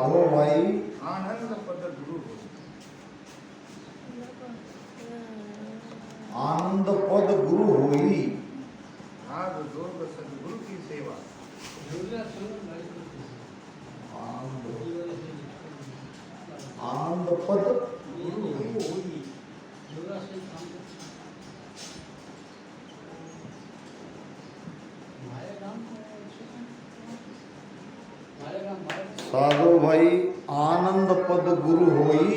साधो भाई आनंद पद गुरु हो। आनंद पद गुरु होई। राग जोग सदगुरु की सेवा। आनंद पद गुरु होई। साधो भाई आनंद पद गुरु होई।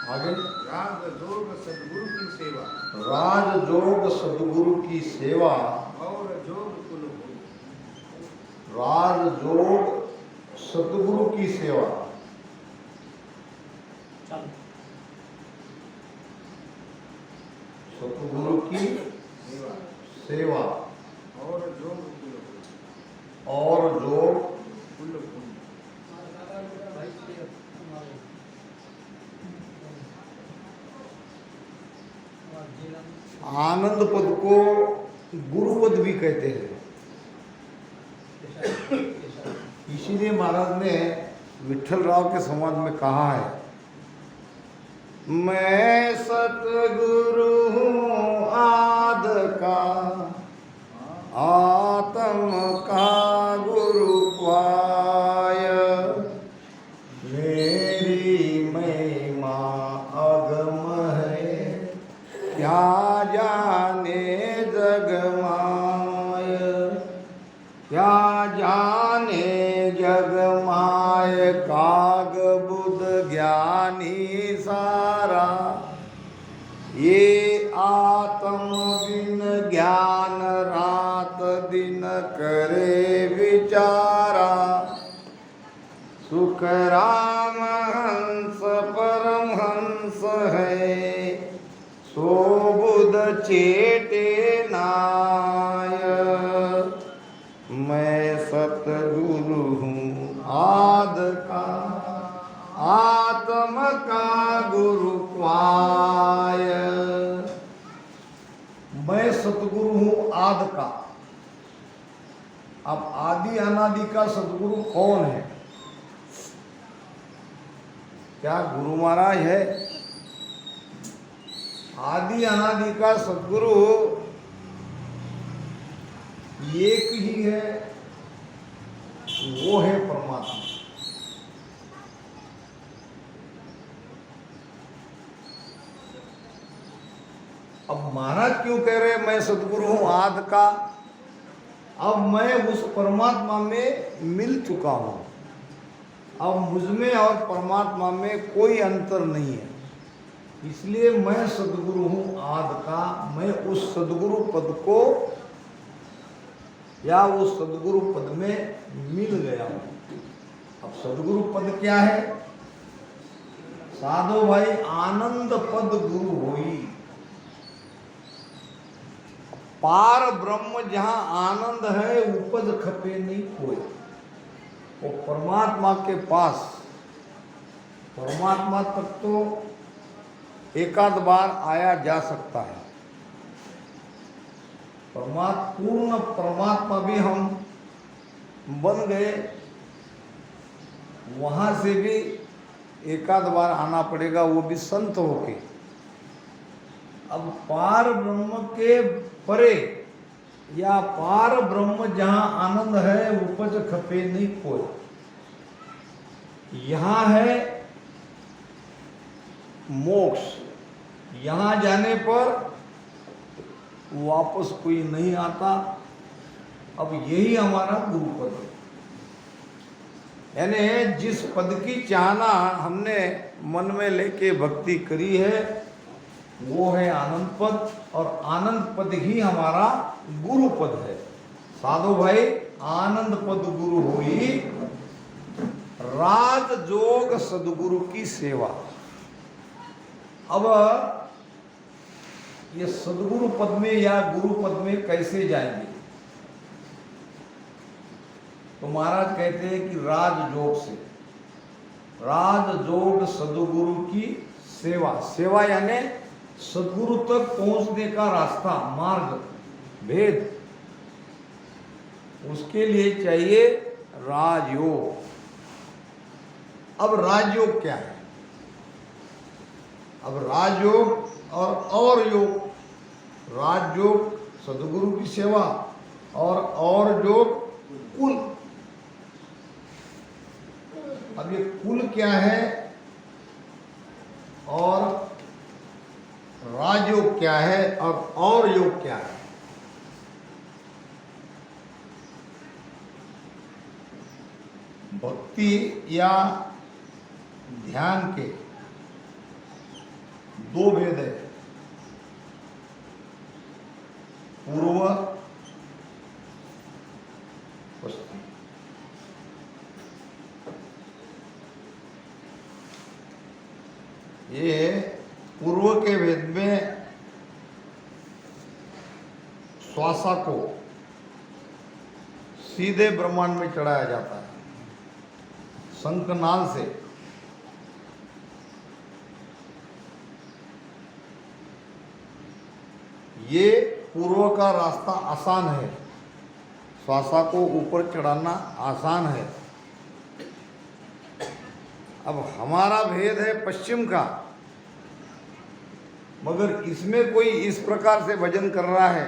आगे राग जोग सदगुरु की सेवा। राज जोग सदगुरु की सेवा। और जोग कुल हो। राज जोग सदगुरु की सेवा। सतगुरु की सेवा। सेवा और जोग कुल हो। और जोग कुल कुल। आनंद पद को गुरु पद भी कहते हैं। इसीलिए महाराज ने विठल राव के समाज में कहा है, मैं सतगुरु हूँ आद का, आत्म का गुरु पाय, मेरी महिमा अगम है, क्या जाने जग माय, क्या जाने जग माय, काग बुध ज्ञानी सारा, ये आत्म बिन ज्ञान रात दिन करे विचारा, सुख राम हंस परम हंस है, सो बुध चेटे नाय, मैं सतगुरु हूँ आद का, आत्म का गुरु पाय। मैं सतगुरु हूँ आद का। अब आदि अनादि का सतगुरु कौन है? क्या गुरु महाराज है? आदि अनादि का सतगुरु एक ही है, वो है परमात्मा। अब महाराज क्यों कह रहे हैं मैं सतगुरु हूं आद का? अब मैं उस परमात्मा में मिल चुका हूं। अब मुझमें और परमात्मा में कोई अंतर नहीं है, इसलिए मैं सद्गुरु हूँ आद का। मैं उस सद्गुरु पद को या उस सद्गुरु पद में मिल गया हूँ। अब सद्गुरु पद क्या है? साधो भाई आनंद पद गुरु होई। पार ब्रह्म जहाँ आनंद है उपज खपे नहीं कोई। वो परमात्मा के पास, परमात्मा तक तो एकाध बार आया जा सकता है। पूर्ण परमात्मा भी हम बन गए, वहाँ से भी एकाध बार आना पड़ेगा, वो भी संत होके। अब पार ब्रह्म के परे या पार ब्रह्म जहाँ आनंद है उपज खपे नहीं कोई। यहाँ है मोक्ष, यहाँ जाने पर वापस कोई नहीं आता। अब यही हमारा गुरु पद है। यानी जिस पद की चाहना हमने मन में लेके भक्ति करी है वो है आनंद पद, और आनंद पद ही हमारा गुरु पद है। साधो भाई आनंद पद गुरु हुई, राज जोग सदगुरु की सेवा। अब ये सदगुरु पद में या गुरु पद में कैसे जाएंगे? तो महाराज कहते हैं कि राज जोग से, राज जोग सदगुरु की सेवा। सेवा यानी सदगुरु तक पहुंचने का रास्ता, मार्ग, भेद। उसके लिए चाहिए राजयोग। अब राजयोग क्या है? अब राजयोग और योग, राजयोग सदगुरु की सेवा और योग कुल। अब ये कुल क्या है और राजयोग क्या है और योग क्या है? भक्ति या ध्यान के दो भेद है, पूर्व पश्चिम। ये पूर्व के वेद में श्वासा को सीधे ब्रह्मांड में चढ़ाया जाता है शंखनाल से। ये पूर्व का रास्ता आसान है, श्वासा को ऊपर चढ़ाना आसान है। अब हमारा भेद है पश्चिम का, मगर इसमें कोई इस प्रकार से भजन कर रहा है,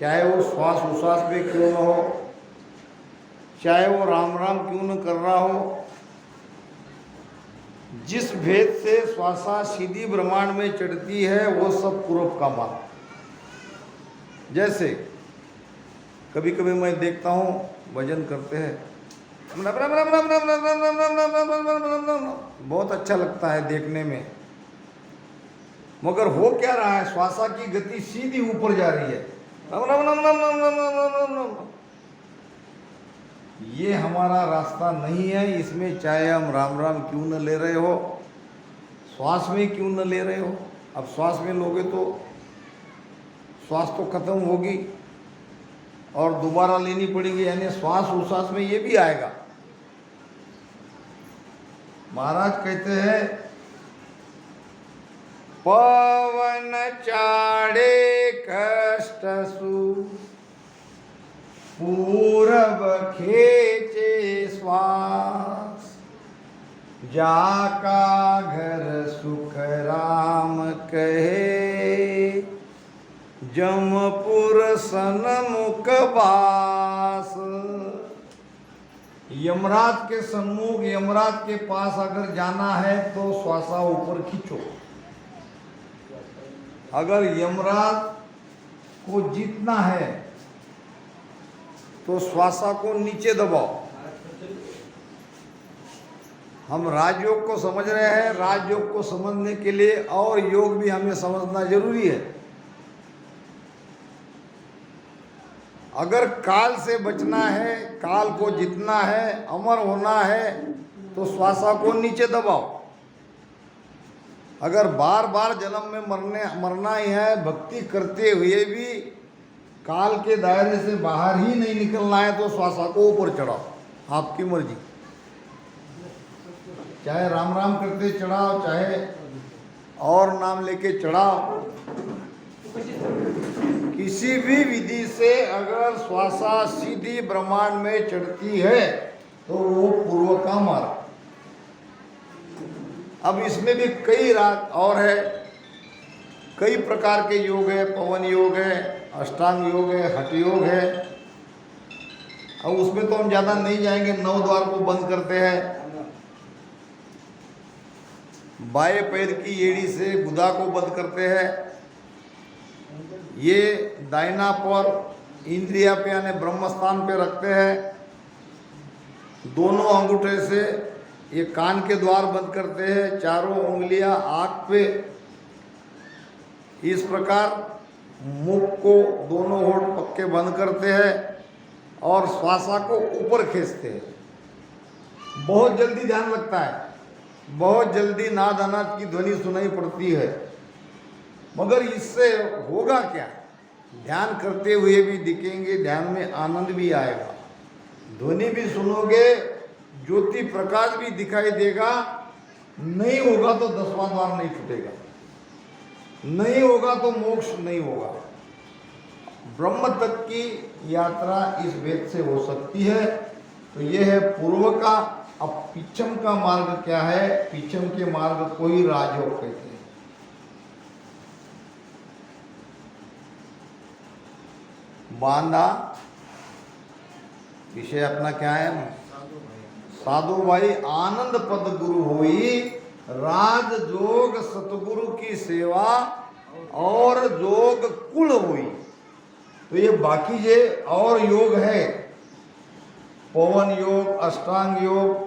चाहे वो श्वास उश्वास में क्यों न हो, चाहे वो राम राम क्यों न कर रहा हो, जिस भेद से श्वासा सीधी ब्रह्मांड में चढ़ती है वो सब पूर्व का मार्ग। जैसे कभी कभी मैं देखता हूँ भजन करते हैं, बहुत अच्छा लगता है देखने में, मगर हो क्या रहा है? श्वासा की गति सीधी ऊपर जा रही है। ये हमारा रास्ता नहीं है। इसमें चाहे हम राम राम क्यों न ले रहे हो, श्वास में क्यों न ले रहे हो। अब श्वास में लोगे तो श्वास तो खत्म होगी और दोबारा लेनी पड़ेगी, यानी श्वास उश्वास में ये भी आएगा। महाराज कहते हैं, पवन चाड़े कष्ट सु पूरब खेचे श्वास, जाका घर सुख राम कहे, जमपुर सन्मुख बास। यमराज के सन्मुख, यमराज के पास अगर जाना है तो श्वासा ऊपर खींचो। अगर यमराज को जीतना है तो श्वासा को नीचे दबाओ। हम राजयोग को समझ रहे हैं, राजयोग को समझने के लिए और योग भी हमें समझना जरूरी है। अगर काल से बचना है, काल को जीतना है, अमर होना है तो श्वासा को नीचे दबाओ। अगर बार बार जन्म में मरना ही है, भक्ति करते हुए भी काल के दायरे से बाहर ही नहीं निकलना है तो श्वासा को ऊपर चढ़ाओ, आपकी मर्जी। चाहे राम राम करते चढ़ाओ, चाहे और नाम लेके चढ़ाओ, किसी भी विधि से अगर श्वासा सीधी ब्रह्मांड में चढ़ती है तो वो पूर्व का मार्ग। अब इसमें भी कई राग और है, कई प्रकार के योग है, पवन योग है, अष्टांग योग है, हठ योग है। अब उसमें तो हम ज़्यादा नहीं जाएंगे। 9 द्वार को बंद करते हैं, बाएं पैर की एड़ी से गुदा को बंद करते हैं, ये दाहिना पैर इंद्रिया पे यानी ब्रह्मस्थान पे रखते हैं, दोनों अंगूठे से ये कान के द्वार बंद करते हैं, चारों उंगलियां आँख पे, इस प्रकार मुख को दोनों होठ पक्के बंद करते हैं और श्वासा को ऊपर खींचते हैं। बहुत जल्दी ध्यान लगता है, बहुत जल्दी नाद अनाद की ध्वनि सुनाई पड़ती है, मगर इससे होगा क्या? ध्यान करते हुए भी दिखेंगे, ध्यान में आनंद भी आएगा, ध्वनि भी सुनोगे, ज्योति प्रकाश भी दिखाई देगा। नहीं होगा तो 10वां द्वार नहीं छूटेगा, नहीं होगा तो मोक्ष नहीं होगा। ब्रह्म तक की यात्रा इस वेद से हो सकती है। तो यह है पूर्व का अब पिछम का मार्ग क्या है? पिछम के मार्ग को ही राजयोग कहते हैं। बांधा विषय अपना क्या है? साधु भाई साधु भाई आनंद पद गुरु हुई, राज जोग सतगुरु की सेवा और जोग कुल हुई। तो ये बाकी जे और योग है, पवन योग, अष्टांग योग,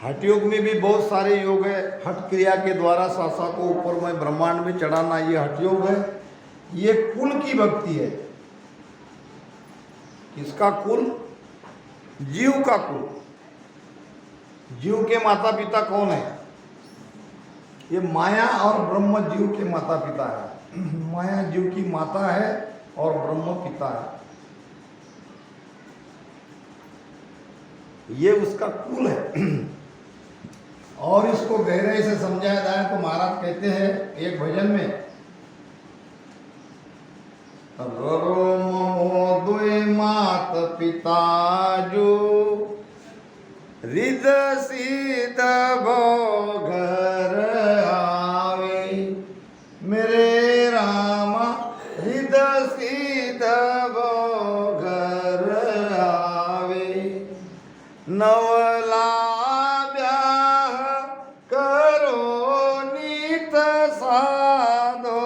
हठ योग में भी बहुत सारे योग है। हठ क्रिया के द्वारा सासा को ऊपर में ब्रह्मांड में चढ़ाना, ये हठ योग है। ये कुल की भक्ति है। किसका कुल? जीव का कुल। जीव के माता पिता कौन है? ये माया और ब्रह्म जीव के माता पिता है। माया जीव की माता है और ब्रह्म पिता है। ये उसका कुल है। और इसको गहराई से समझाया जाए तो महाराज कहते हैं एक भजन में, दुई मात पिता जो रिद सीध भो घर आवे, मेरे रामा रिद सीध भो घर आवे, नवला ब्याह करो नीत साधो,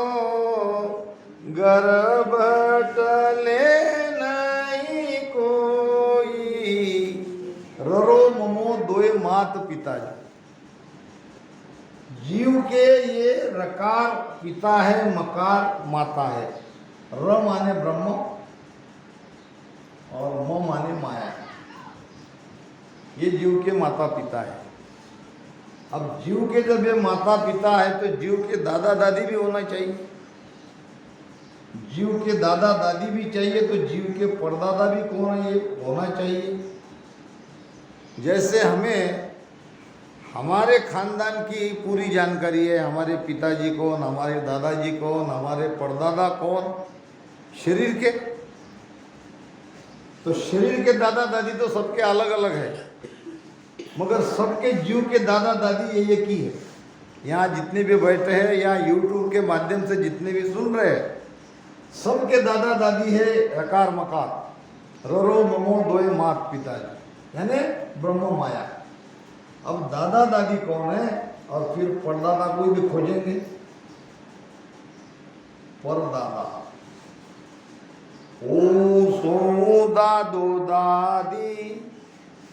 गर्भ टले नहीं कोई। ररो ममो दोए मात पिता। जीव के ये रकार पिता है, मकार माता है। र माने ब्रह्म और म माने माया। ये जीव के माता पिता है। अब जीव के जब ये माता पिता है तो जीव के दादा दादी भी होना चाहिए। जीव के दादा दादी भी चाहिए तो जीव के परदादा भी कौन है? ये होना चाहिए। जैसे हमें हमारे खानदान की पूरी जानकारी है, हमारे पिताजी कौन, हमारे दादाजी कौन, हमारे परदादा कौन, शरीर के, तो शरीर के दादा दादी तो सबके अलग अलग है, मगर सबके जीव के दादा दादी ये की है। यहाँ जितने भी बैठे हैं या यूट्यूब के माध्यम से जितने भी सुन रहे हैं, सबके दादा दादी है रकार मकार, ररो ममो दोए मात पिता, यानी ब्रह्म माया। अब दादा दादी कौन है और फिर परदादा कोई भी खोजेंगे। परदादा ओ सो दादो दादी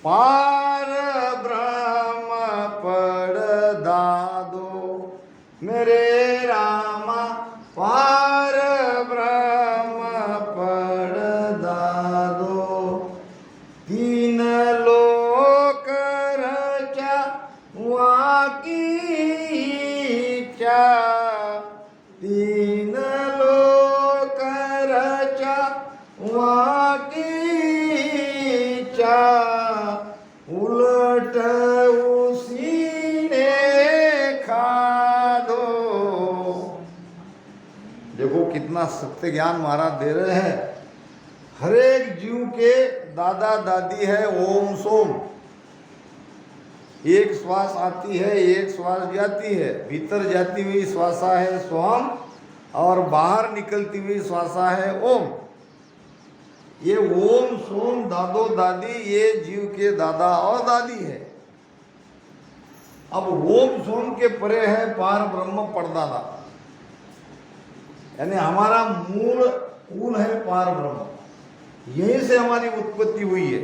पार ब्रह्म पड़ दादो, मेरे रामा पार ब्रह्म पड़ दादो, तीन लोक रचा वाकी इच्छा, तीन लोक रचा वाकी इच्छा, उलट उसी ने खा दो। देखो कितना सत्य ज्ञान महाराज दे रहे हैं। हर एक जीव के दादा दादी है ओम सोम। एक श्वास आती है, एक श्वास जाती है, भीतर जाती हुई श्वासा है सोम और बाहर निकलती हुई श्वासा है ओम। ये ओम सोम दादो दादी ये जीव के दादा और दादी है। अब ओम सोम के परे है पार ब्रह्म परदादा, यानी हमारा मूल कुल है पार ब्रह्म, यहीं से हमारी उत्पत्ति हुई है।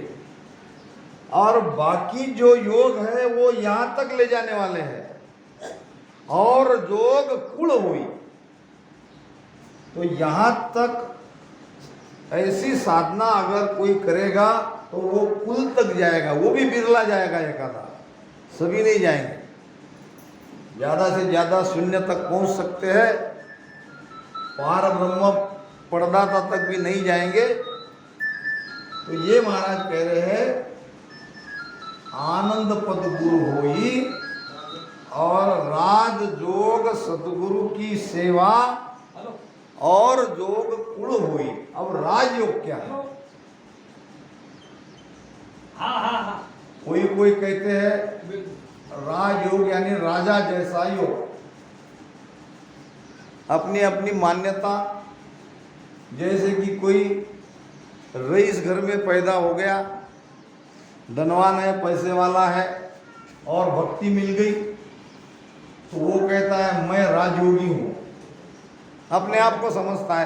और बाकी जो योग है वो यहां तक ले जाने वाले हैं। और जोग कुल हुई तो यहां तक ऐसी साधना अगर कोई करेगा तो वो कुल तक जाएगा, वो भी बिरला जाएगा एकाधा, सभी नहीं जाएंगे। ज्यादा से ज्यादा शून्य तक पहुंच सकते हैं, पार ब्रह्म परदाता तक भी नहीं जाएंगे। तो ये महाराज कह रहे हैं आनंद पद गुरु होई और राज जोग सतगुरु की सेवा और जोग कुल हुई। अब राजयोग क्या है? कोई कोई कहते हैं राजयोग यानी राजा जैसा योग। अपनी अपनी मान्यता, जैसे कि कोई रईस घर में पैदा हो गया, धनवान है, पैसे वाला है और भक्ति मिल गई, तो वो कहता है मैं राजयोगी हूँ। अपने आप को समझता है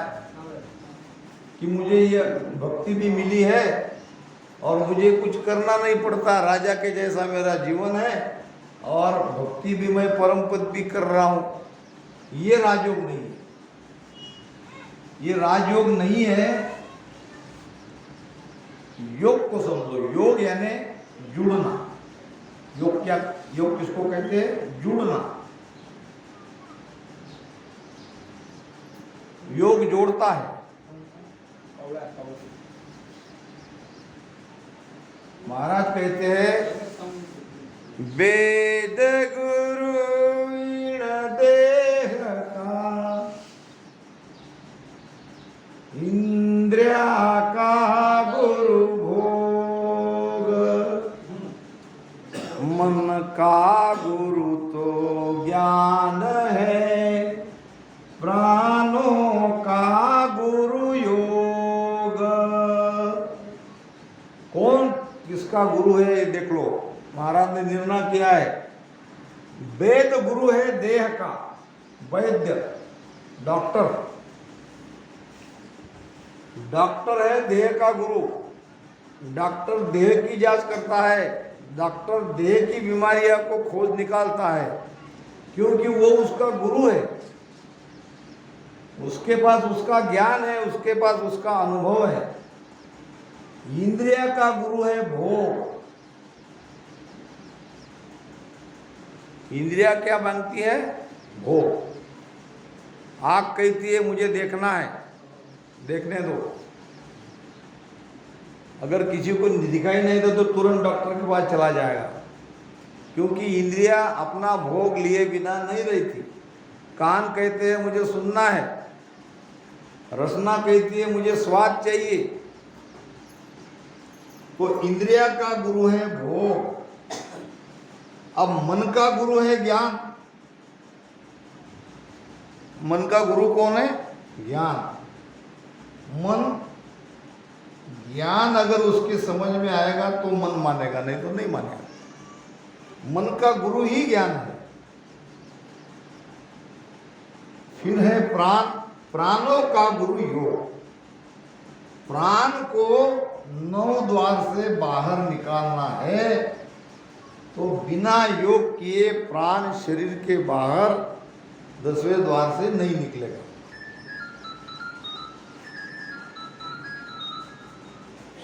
कि मुझे ये भक्ति भी मिली है और मुझे कुछ करना नहीं पड़ता, राजा के जैसा मेरा जीवन है और भक्ति भी मैं परम पद भी कर रहा हूँ। ये राजयोग नहीं है, ये राजयोग नहीं है। योग को समझो, योग यानी जुड़ना। योग क्या, योग किसको कहते हैं? जुड़ना। योग जोड़ता है। महाराज कहते हैं वेद गुरु वीण देह का, इंद्रिया का गुरु भोग, मन का गुरु तो ज्ञान है, प्राणों का गुरु योग। कौन किसका गुरु है ये देख लो। महाराज ने निर्णय किया है, वेद गुरु है देह का, वैद्य डॉक्टर, डॉक्टर है देह का गुरु। डॉक्टर देह की जांच करता है, डॉक्टर देह की बीमारियां को खोज निकालता है, क्योंकि वो उसका गुरु है, उसके पास उसका ज्ञान है, उसके पास उसका अनुभव है। इंद्रिया का गुरु है भोग। इंद्रिया क्या मांगती है? भोग। आँख कहती है मुझे देखना है, देखने दो। अगर किसी को दिखाई नहीं दे तो तुरंत डॉक्टर के पास चला जाएगा, क्योंकि इंद्रिया अपना भोग लिए बिना नहीं रहती। कान कहते हैं मुझे सुनना है, रसना कहती है मुझे स्वाद चाहिए। तो इंद्रिया का गुरु है भोग। अब मन का गुरु है ज्ञान। मन का गुरु कौन है? ज्ञान। मन ज्ञान अगर उसके समझ में आएगा तो मन मानेगा, नहीं तो नहीं मानेगा। मन का गुरु ही ज्ञान है। फिर है प्राण, प्राणों का गुरु योग। प्राण को 9 द्वार से बाहर निकालना है, तो बिना योग किए प्राण शरीर के बाहर 10वें द्वार से नहीं निकलेगा।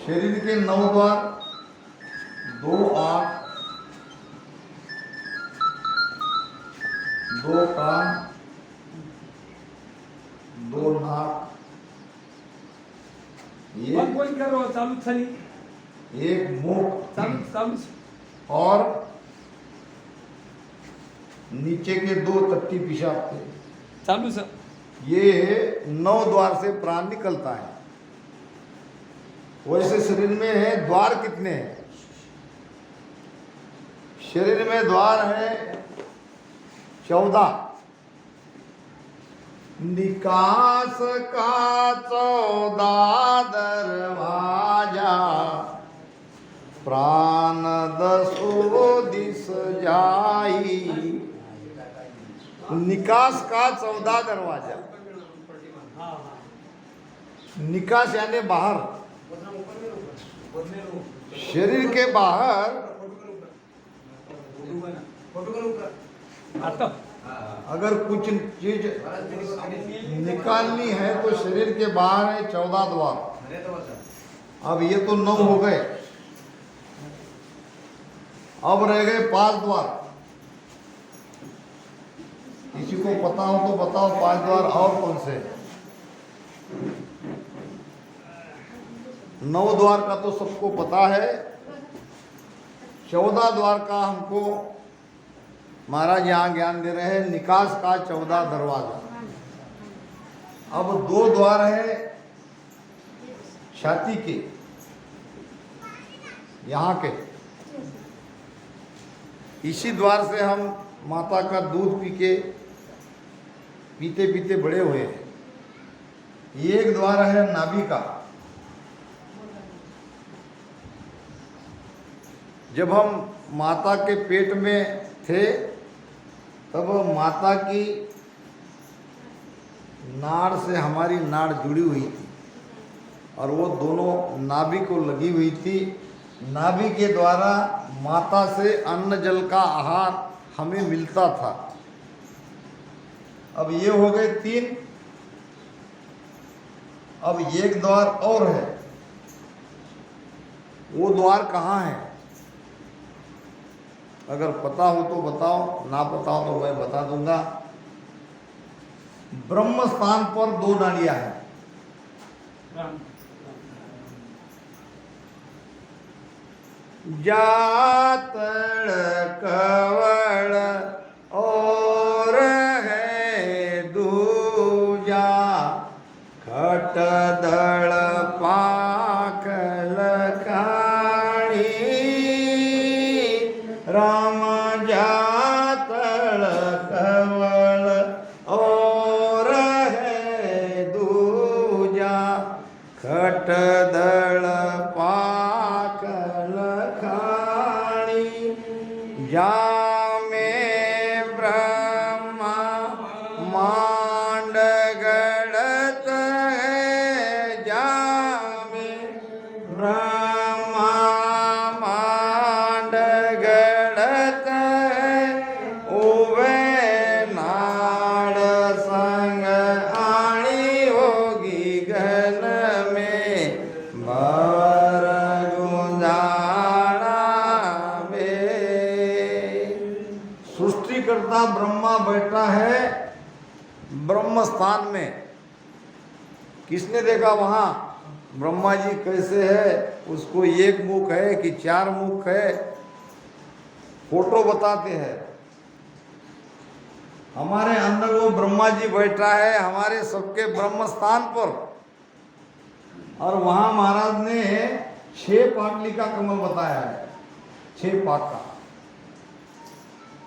शरीर के 9 द्वार, 2 आंख, 2 कान, 2 नाक, एक मुख और नीचे के 2 तट्टी पेशाब के। चालू सर। ये 9 द्वार से प्राण निकलता है। वैसे शरीर में है द्वार कितने हैं? शरीर में द्वार है 14। निकास का 14 दरवाजा, प्राण 10 दिस जाई। निकास का 14 दरवाजा। निकास यानी बाहर, शरीर के बाहर। अगर कुछ चीज निकालनी है तो शरीर के बाहर है 14 द्वार। अब ये तो 9 हो गए, अब रह गए 5 द्वार। किसी को पता हो तो बताओ 5 द्वार और कौन से? 9 द्वार का तो सबको पता है, 14 द्वार का हमको महाराज यहाँ ज्ञान दे रहे हैं। निकास का 14 दरवाजा। अब 2 द्वार है छाती के, यहाँ के इसी द्वार से हम माता का दूध पीते पीते बड़े हुए हैं। ये एक द्वार है नाभि का। जब हम माता के पेट में थे तब माता की नाड़ से हमारी नाड़ जुड़ी हुई थी और वो दोनों नाभि को लगी हुई थी। नाभि के द्वारा माता से अन्न जल का आहार हमें मिलता था। अब ये हो गए 3। अब एक द्वार और है। वो द्वार कहाँ है? अगर पता हो तो बताओ, ना पता हो तो मैं बता दूंगा। ब्रह्म स्थान पर 2 नाड़ियां हैं। जातड़ कवड़ और है दूजा, खटदड़ पाकल काणी, राम जातड़ कवड़ और है दूजा, खटदड़ पाकल खाणी, जामे ब्रह्मा मांड गड़त है, जामे ब्रह्मा मांड गड़त है, ओवे नाड़ संग आणी होगी घन में, भर गुंजारा में। सृष्टिकर्ता ब्रह्मा बैठा है ब्रह्म स्थान में। किसने देखा वहां ब्रह्मा जी कैसे है? उसको 1 मुख है कि 4 मुख है? फोटो बताते हैं। हमारे अंदर वो ब्रह्मा जी बैठा है, हमारे सबके ब्रह्म स्थान पर। और वहां महाराज ने 6 पाटली का कमल बताया है, 6 पाक का।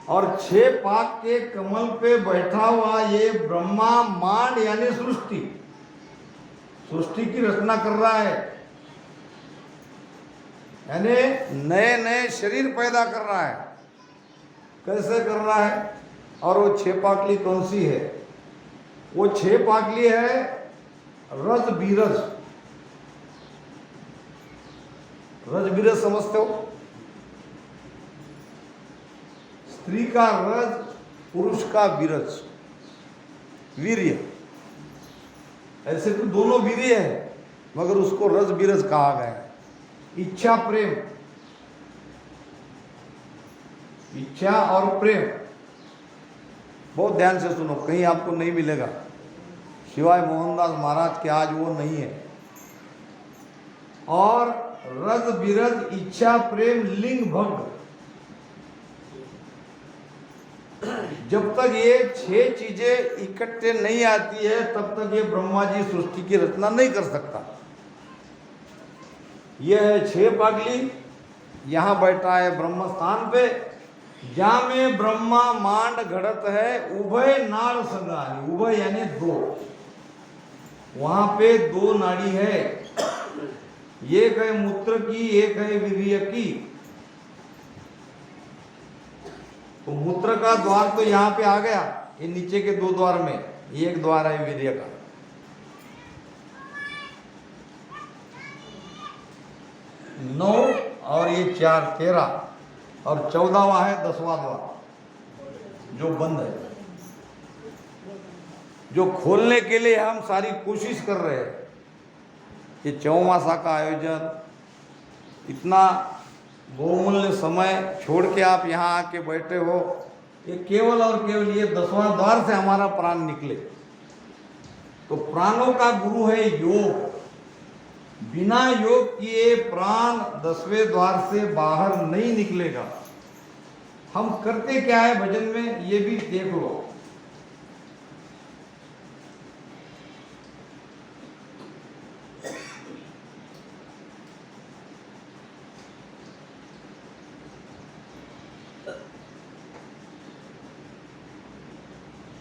और 6 पाक के कमल पे बैठा हुआ ये ब्रह्मा मांड यानी सृष्टि की रचना कर रहा है, यानी नए नए शरीर पैदा कर रहा है। कैसे कर रहा है? और वो 6 पाकली कौन सी है? वो 6 पाकली है रज बीरज। रज बीरज समझते हो? स्त्री का रज, पुरुष का बीरज, वीर्य। ऐसे तो दोनों वीर्य है, मगर उसको रज बीरज कहा गया है। इच्छा प्रेम, इच्छा और प्रेम। बहुत ध्यान से सुनो, कहीं आपको नहीं मिलेगा, शिवाय मोहनदास महाराज के आज वो नहीं है। और रज बीरज, इच्छा प्रेम, लिंग भंग। जब तक ये 6 चीजें इकट्ठे नहीं आती है तब तक ये ब्रह्मा जी सृष्टि की रचना नहीं कर सकता। यह है 6 पागली। यहां बैठा है ब्रह्म स्थान पे। जहां में ब्रह्मा मांड घड़त है, उभय नाड़ संगानी। उभय यानी 2। वहां पे 2 नाड़ी है, एक है मूत्र की, एक है वीर्य की। तो मूत्र का द्वार तो यहाँ पे आ गया, ये नीचे के 2 द्वार में। एक द्वार है वीर्य का। 9 और ये 4, 13 और 14वां है 10वां द्वार जो बंद है, जो खोलने के लिए हम सारी कोशिश कर रहे हैं। ये चौमासा का आयोजन, इतना बहुमूल्य समय छोड़ के आप यहाँ आके बैठे हो, ये केवल और केवल ये 10वां द्वार से हमारा प्राण निकले। तो प्राणों का गुरु है योग। बिना योग किए प्राण 10वें द्वार से बाहर नहीं निकलेगा। हम करते क्या है भजन में, ये भी देख लो।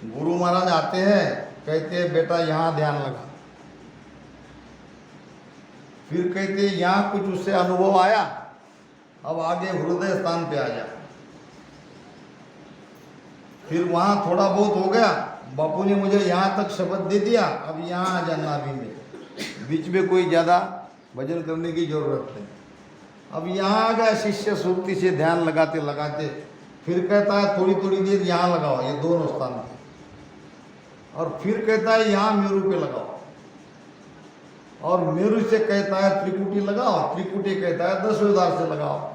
गुरु महाराज आते हैं, कहते हैं बेटा यहाँ ध्यान लगा। फिर कहते हैं यहाँ कुछ उससे अनुभव आया, अब आगे हृदय स्थान पे आ जा। फिर वहाँ थोड़ा बहुत हो गया, बापू ने मुझे यहाँ तक शब्द दे दिया, अब यहाँ आ जाना अभी में, बीच में कोई ज़्यादा भजन करने की जरूरत नहीं। अब यहाँ आ गया शिष्य, सुरती से ध्यान लगाते लगाते, फिर कहता है थोड़ी थोड़ी देर यहाँ लगाओ, ये दोनों स्थान पे, और फिर कहता है यहाँ मेरू पे लगाओ, और मेरू से कहता है त्रिकुटी लगाओ, त्रिकुटी कहता है दशवेदार से लगाओ।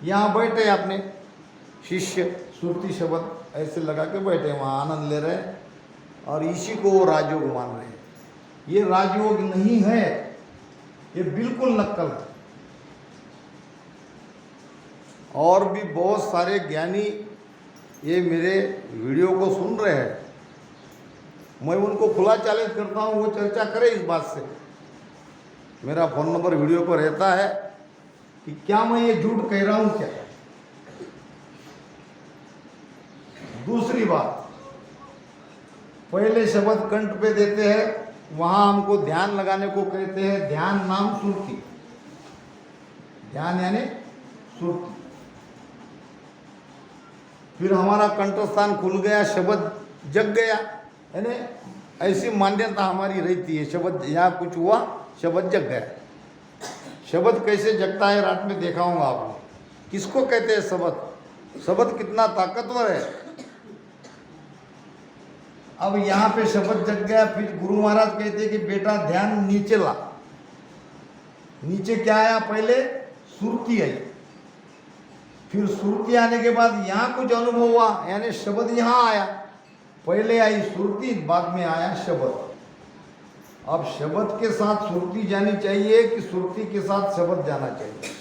यहाँ बैठे अपने शिष्य सुरती शब्द ऐसे लगा के बैठे, वहाँ आनंद ले रहे हैं, और इसी को वो राजयोग मान रहे हैं। ये राजयोग नहीं है, ये बिल्कुल नक्कल है। और भी बहुत सारे ज्ञानी ये मेरे वीडियो को सुन रहे हैं, मैं उनको खुला चैलेंज करता हूँ, वो चर्चा करें इस बात से। मेरा फ़ोन नंबर वीडियो पर रहता है कि क्या मैं ये झूठ कह रहा हूँ क्या। दूसरी बात, पहले शब्द कंठ पे देते हैं, वहाँ हमको ध्यान लगाने को कहते हैं, ध्यान नाम सुरती, ध्यान यानी सुरती। फिर हमारा कंठस्थान खुल गया, शब्द जग गया, यानी ऐसी मान्यता हमारी रहती है, शब्द यहाँ कुछ हुआ, शब्द जग गया। शब्द कैसे जगता है रात में दिखाऊंगा आपको, किसको कहते हैं शब्द, शब्द कितना ताकतवर है। अब यहाँ पे शब्द जग गया, फिर गुरु महाराज कहते हैं कि बेटा ध्यान नीचे ला। नीचे क्या आया, पहले सुरती आई, फिर सुरती आने के बाद यहाँ कुछ अनुभव हुआ, यानी शब्द यहाँ आया। पहले आई सुरती, बाद में आया शब्द। अब शब्द के साथ सुरती जानी चाहिए कि सुरती के साथ शब्द जाना चाहिए।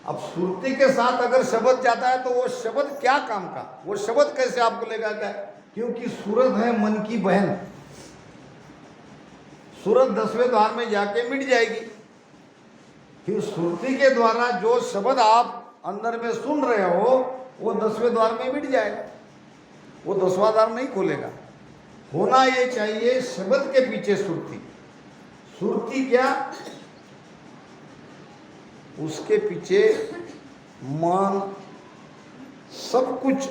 अब सुरती के साथ अगर शब्द जाता है तो वो शब्द क्या काम का, वो शब्द कैसे आपको लेगा क्या, क्योंकि सूरत है मन की बहन, सूरत 10वें द्वार में जाके मिट जाएगी। फिर सुरती के द्वारा जो शब्द आप अंदर में सुन रहे हो वो 10वें द्वार में मिट जाएगा, वो 10वां द्वार नहीं खोलेगा। होना ये चाहिए शब्द के पीछे सुरती। सुरती क्या, उसके पीछे मन, सब कुछ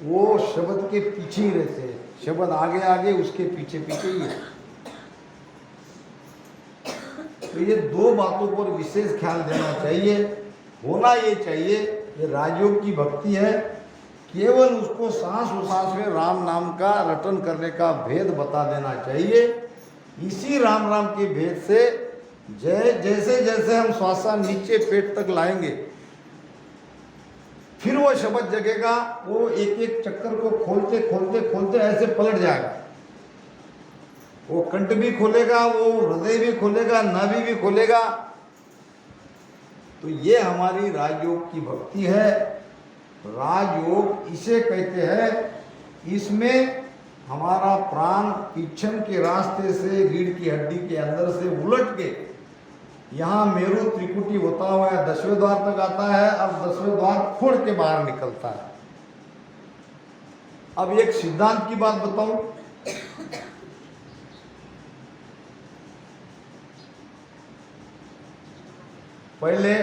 वो शब्द के पीछे ही रहते हैं, शब्द आगे आगे उसके पीछे पीछे ही है। तो ये दो बातों पर विशेष ख्याल देना चाहिए। होना ये चाहिए, ये राजयोग की भक्ति है, केवल उसको सांस उसास में राम नाम का रटन करने का भेद बता देना चाहिए। इसी राम राम के भेद से जैसे जैसे हम श्वासा नीचे पेट तक लाएंगे, फिर वो शब्द जगेगा, वो एक एक चक्कर को खोलते खोलते खोलते ऐसे पलट जाएगा। वो कंठ भी खोलेगा, वो हृदय भी खोलेगा, नाभि भी खोलेगा। तो ये हमारी राजयोग की भक्ति है। राजयोग इसे कहते हैं, इसमें हमारा प्राण पीछम के रास्ते से रीढ़ की हड्डी के अंदर से उलट के यहाँ मेरू त्रिकुटी होता हुआ 10वें द्वार तक आता है, अब 10वें द्वार फोड़ के बाहर निकलता है। अब एक सिद्धांत की बात बताऊं, पहले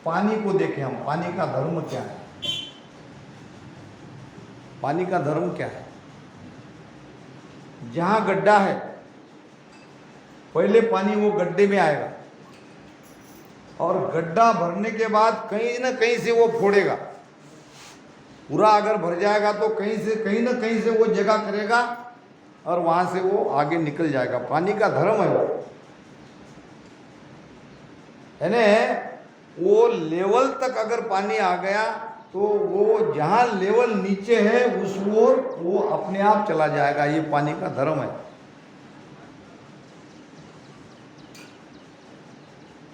पानी को देखें हम, पानी का धर्म क्या है, पानी का धर्म क्या है। जहां गड्ढा है, पहले पानी वो गड्ढे में आएगा, और गड्ढा भरने के बाद कहीं ना कहीं से वो फोड़ेगा। पूरा अगर भर जाएगा तो कहीं ना कहीं से वो जगह करेगा, और वहां से वो आगे निकल जाएगा। पानी का धर्म है वो, यानी वो लेवल तक अगर पानी आ गया तो वो जहाँ लेवल नीचे है उस ओर वो अपने आप चला जाएगा। ये पानी का धर्म है।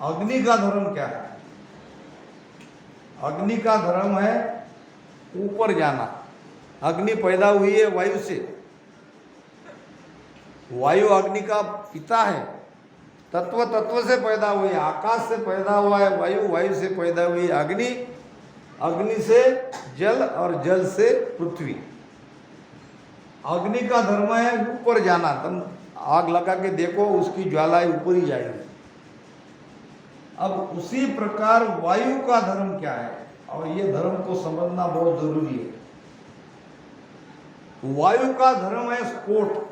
अग्नि का धर्म क्या है? अग्नि का धर्म है ऊपर जाना। अग्नि पैदा हुई है वायु से, वायु अग्नि का पिता है। तत्व से पैदा हुई है, आकाश से पैदा हुआ है वायु, वायु से पैदा हुई अग्नि, अग्नि से जल और जल से पृथ्वी। अग्नि का धर्म है ऊपर जाना, तुम आग लगा के देखो उसकी ज्वालाएं ऊपर ही जाएगी। अब उसी प्रकार वायु का धर्म क्या है, और ये धर्म को समझना बहुत जरूरी है। वायु का धर्म है स्फोट।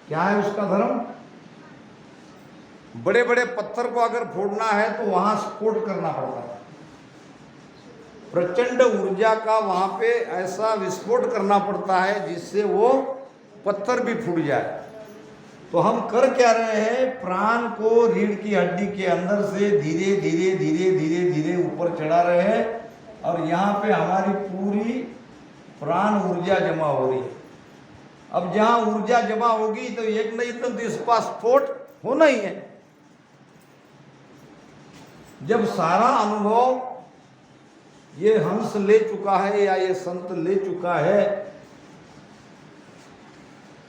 क्या है उसका धर्म? बड़े बड़े पत्थर को अगर फोड़ना है तो वहां स्फोट करना पड़ता है, प्रचंड ऊर्जा का वहां पे ऐसा विस्फोट करना पड़ता है जिससे वो पत्थर भी फूट जाए। तो हम कर क्या रहे हैं, प्राण को रीढ़ की हड्डी के अंदर से धीरे धीरे धीरे धीरे धीरे ऊपर चढ़ा रहे हैं, और यहाँ पे हमारी पूरी प्राण ऊर्जा जमा हो रही है। अब जहाँ ऊर्जा जमा होगी तो एक नहीं तो इसका स्फोट होना ही है। जब सारा अनुभव ये हंस ले चुका है या ये संत ले चुका है,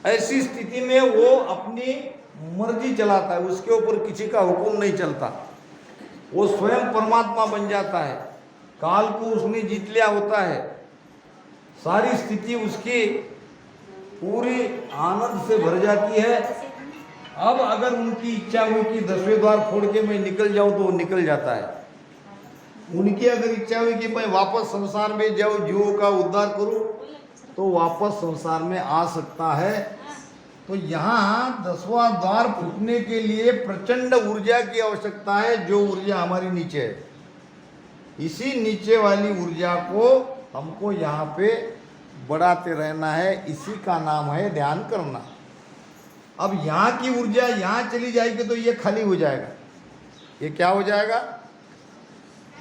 ऐसी स्थिति में वो अपनी मर्जी चलाता है, उसके ऊपर किसी का हुक्म नहीं चलता। वो स्वयं परमात्मा बन जाता है, काल को उसने जीत लिया होता है, सारी स्थिति उसकी पूरी आनंद से भर जाती है। अब अगर उनकी इच्छा हुई कि 10वें द्वार फोड़ के मैं निकल जाऊं तो वो निकल जाता है। उनकी अगर इच्छा हुई कि मैं वापस संसार में जाऊं, जीवों का उद्धार करूं, तो वापस संसार में आ सकता है। तो यहाँ 10वां द्वार फूटने के लिए प्रचंड ऊर्जा की आवश्यकता है, जो ऊर्जा हमारी नीचे है। इसी नीचे वाली ऊर्जा को हमको यहाँ पे बढ़ाते रहना है, इसी का नाम है ध्यान करना। अब यहाँ की ऊर्जा यहाँ चली जाएगी तो ये खाली हो जाएगा, ये क्या हो जाएगा?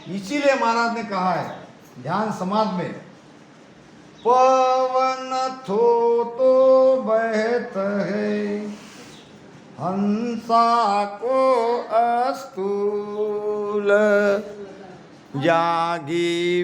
इसीलिए महाराज ने कहा है ध्यान समाज में, पवन थो तो बहत है, हंसा को अस्तूल जागी